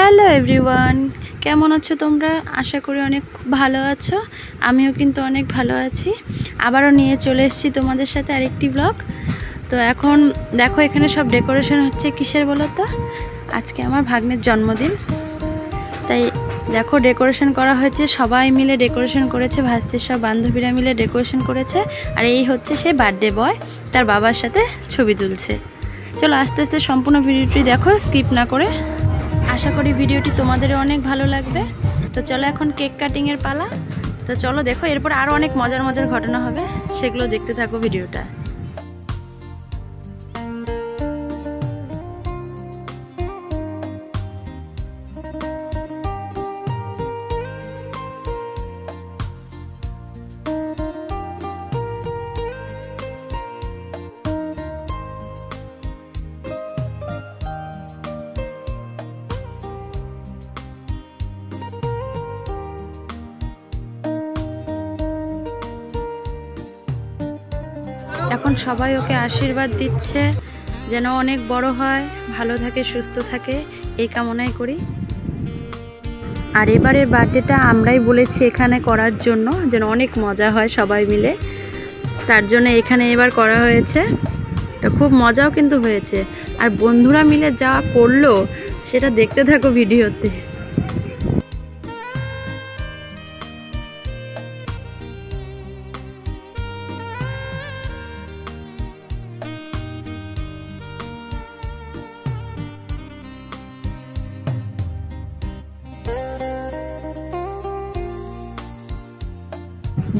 Hello everyone, কেমন আছো তোমরা? আশা করি অনেক ভালো আছো। আমিও কিন্তু অনেক ভালো আছি। আবারও নিয়ে চলে এসেছি তোমাদের সাথে আরেকটি ব্লগ। তো এখন দেখো এখানে সব ডেকোরেশন হচ্ছে কিসের বলো তো? আজকে আমার ভাগ্নের জন্মদিন, তাই দেখো ডেকোরেশন করা হয়েছে। সবাই মিলে ডেকোরেশন করেছে, ভাস্তির সব বান্ধবীরা মিলে ডেকোরেশন করেছে। আর এই হচ্ছে সে বার্থডে বয়, তার বাবার সাথে ছবি তুলছে। চলো আস্তে আস্তে সম্পূর্ণ ভিডিওটি দেখো, স্কিপ না করে। আশা করি ভিডিওটি তোমাদেরও অনেক ভালো লাগবে। তো চলো এখন কেক কাটিংয়ের পালা। তো চলো দেখো, এরপর আরও অনেক মজার মজার ঘটনা হবে, সেগুলো দেখতে থাকো ভিডিওটা। এখন সবাই ওকে আশীর্বাদ দিচ্ছে যেন অনেক বড় হয়, ভালো থাকে, সুস্থ থাকে, এই কামনাই করি। আর এবারের বার্থডেটা আমরাই বলেছি এখানে করার জন্য, যেন অনেক মজা হয় সবাই মিলে, তার জন্য এখানে এবার করা হয়েছে। তো খুব মজাও কিন্তু হয়েছে। আর বন্ধুরা মিলে যা করলো সেটা দেখতে থাকো ভিডিওতে।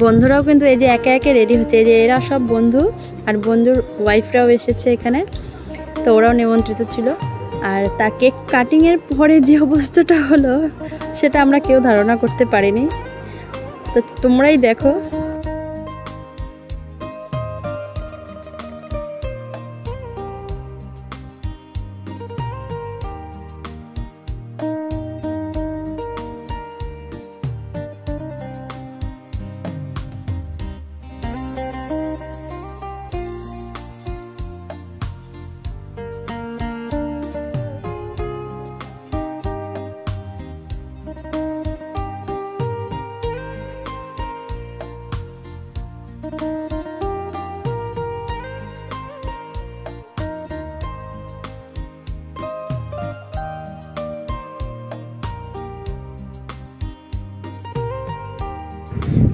বন্ধুরাও কিন্তু এই যে একে একে রেডি হচ্ছে। এই যে এরা সব বন্ধু, আর বন্ধুর ওয়াইফরাও এসেছে এখানে, তো ওরাও নিমন্ত্রিত ছিল। আর তা কেক কাটিংয়ের পরে যে অবস্থাটা হলো সেটা আমরা কেউ ধারণা করতে পারিনি। তো তোমরাই দেখো।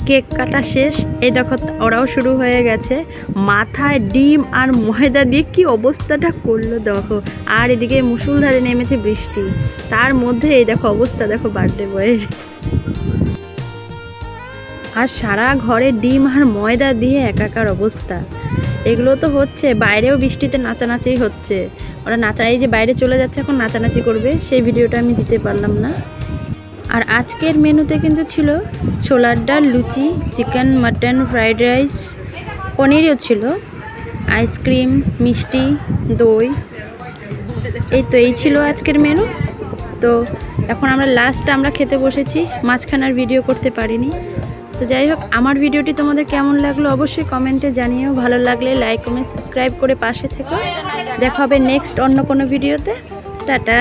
কেক কাটা শেষ, এই দেখো ওরাও শুরু হয়ে গেছে। মাথায় ডিম আর ময়দা দিয়ে কি অবস্থাটা করলো দেখো। আর এদিকে মুষলধারে নেমেছে বৃষ্টি, তার মধ্যে এই দেখো অবস্থা দেখো বার্থডে বয়ের। আর সারা ঘরে ডিম আর ময়দা দিয়ে একাকার অবস্থা। এগুলো তো হচ্ছে বাইরেও বৃষ্টিতে নাচানাচি হচ্ছে। ওরা নাচাই যে বাইরে চলে যাচ্ছে, এখন নাচানাচি করবে, সেই ভিডিওটা আমি দিতে পারলাম না। আর আজকের মেনুতে কিন্তু ছিল ছোলার ডাল, লুচি, চিকেন, মাটন, ফ্রাইড রাইস, পনিরও ছিল, আইসক্রিম, মিষ্টি, দই। এই তো এই ছিল আজকের মেনু। তো এখন আমরা খেতে বসেছি, মাঝখানের ভিডিও করতে পারিনি। তো যাই হোক, আমার ভিডিওটি তোমাদের কেমন লাগলো অবশ্যই কমেন্টে জানিও। ভালো লাগলে লাইক, কমেন্ট, সাবস্ক্রাইব করে পাশে থেকো। দেখা হবে নেক্সট অন্য কোনো ভিডিওতে। টাটা।